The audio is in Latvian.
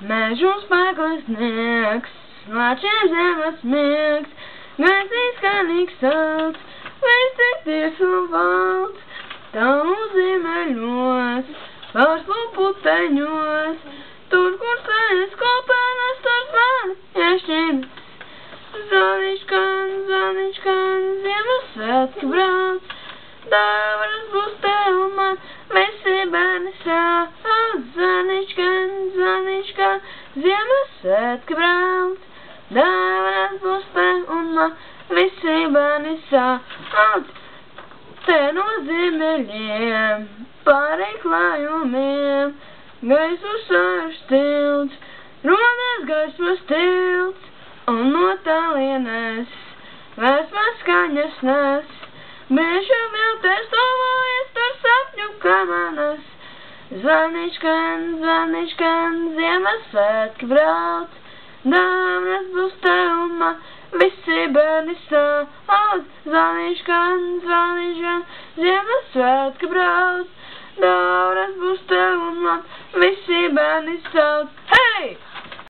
Mežu spēklis sniegs, lāčiem zemes miegs, gaisīs skanīgs sauc, visi tieks un valds, tavu ziemeļos, pārslu puteņos, tur, kur sēs kopēnas, tur zvani iešķinas. Zaničkan, Ziemassvētki brauc, dāvanas būs tev un man, visi bērni sauc. Zaničkan, Ziemassvētki brauc, dāvanas būs tev un man, visi bērni sauc. Te no ziemeļiem, pāri klājumiem, gaisu sāž tilts, rodas gaismas tilts, un no tālienes vēsmas skaņas nes, meža viltēs tuvojas tur sapņu kamanas. Zaničkan, Ziemassvētki brauc, dāvanas būs tev un man, visi bērni sauc. Zaničkan, Ziemassvētki brauc, dāvanas būs tev un man, visi bērni sauc. Hei!